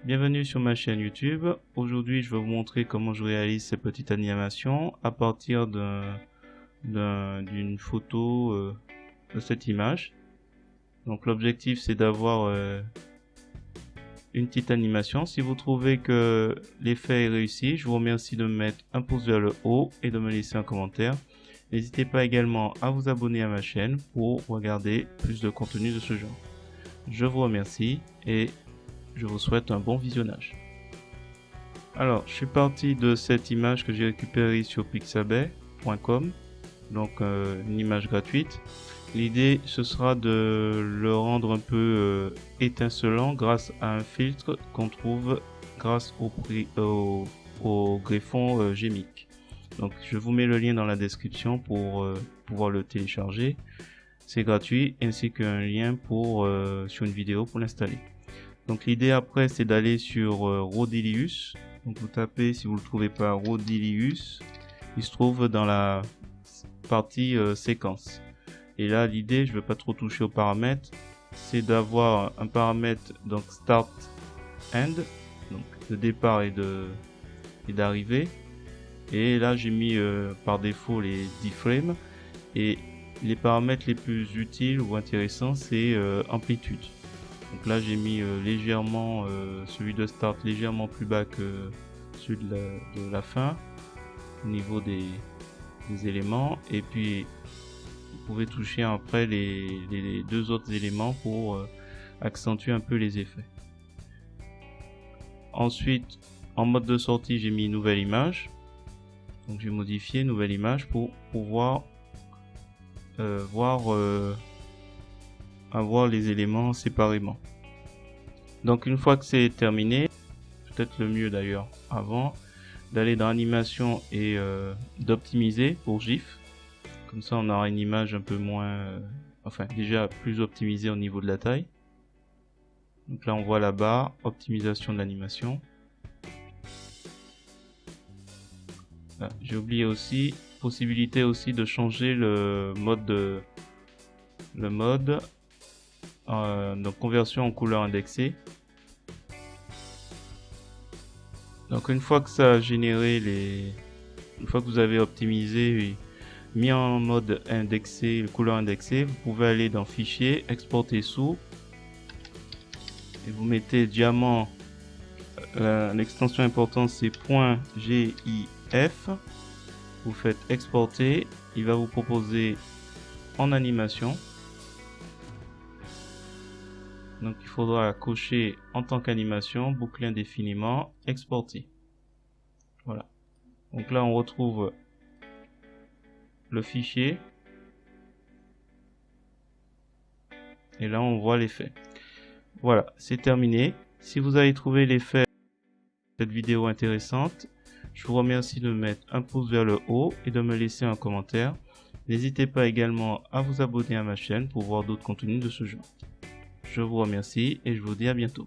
Bienvenue sur ma chaîne YouTube. Aujourd'hui, je vais vous montrer comment je réalise ces petites animations à partir d'une photo de cette image. Donc l'objectif, c'est d'avoir une petite animation. Si vous trouvez que l'effet est réussi, je vous remercie de me mettre un pouce vers le haut et de me laisser un commentaire. N'hésitez pas également à vous abonner à ma chaîne pour regarder plus de contenu de ce genre. Je vous remercie et je vous souhaite un bon visionnage. Alors, je suis parti de cette image que j'ai récupérée sur pixabay.com, donc une image gratuite. L'idée, ce sera de le rendre un peu étincelant grâce à un filtre qu'on trouve grâce au greffon Gemic. Donc, je vous mets le lien dans la description pour pouvoir le télécharger. C'est gratuit, ainsi qu'un lien sur une vidéo pour l'installer. Donc l'idée après, c'est d'aller sur Rodilius. Donc vous tapez, si vous le trouvez pas, Rodilius. Il se trouve dans la partie séquence. Et là, l'idée, je ne vais pas trop toucher aux paramètres, c'est d'avoir un paramètre donc start end, donc de départ et d'arrivée. Et là, j'ai mis par défaut les 10 frames. Et les paramètres les plus utiles ou intéressants, c'est amplitude. Donc là, j'ai mis légèrement celui de start légèrement plus bas que celui de la fin au niveau des éléments. Et puis, vous pouvez toucher après les deux autres éléments pour accentuer un peu les effets. Ensuite, en mode de sortie, j'ai mis nouvelle image. Donc, j'ai modifié nouvelle image pour pouvoir avoir les éléments séparément. Donc une fois que c'est terminé, peut-être le mieux d'ailleurs avant d'aller dans animation et d'optimiser pour GIF. Comme ça on aura une image un peu moins déjà plus optimisée au niveau de la taille. Donc là on voit la barre optimisation de l'animation. J'ai oublié aussi possibilité aussi de changer le mode donc conversion en couleur indexée. Donc une fois que ça a généré une fois que vous avez optimisé et mis en mode indexé, couleur indexée, vous pouvez aller dans fichier, exporter sous et vous mettez diamant. L'extension importante c'est .gif. Vous faites exporter, il va vous proposer en animation. Donc il faudra cocher en tant qu'animation, boucler indéfiniment, exporter. Voilà. Donc là on retrouve le fichier. Et là on voit l'effet. Voilà, c'est terminé. Si vous avez trouvé l'effet de cette vidéo intéressante, je vous remercie de me mettre un pouce vers le haut et de me laisser un commentaire. N'hésitez pas également à vous abonner à ma chaîne pour voir d'autres contenus de ce genre. Je vous remercie et je vous dis à bientôt.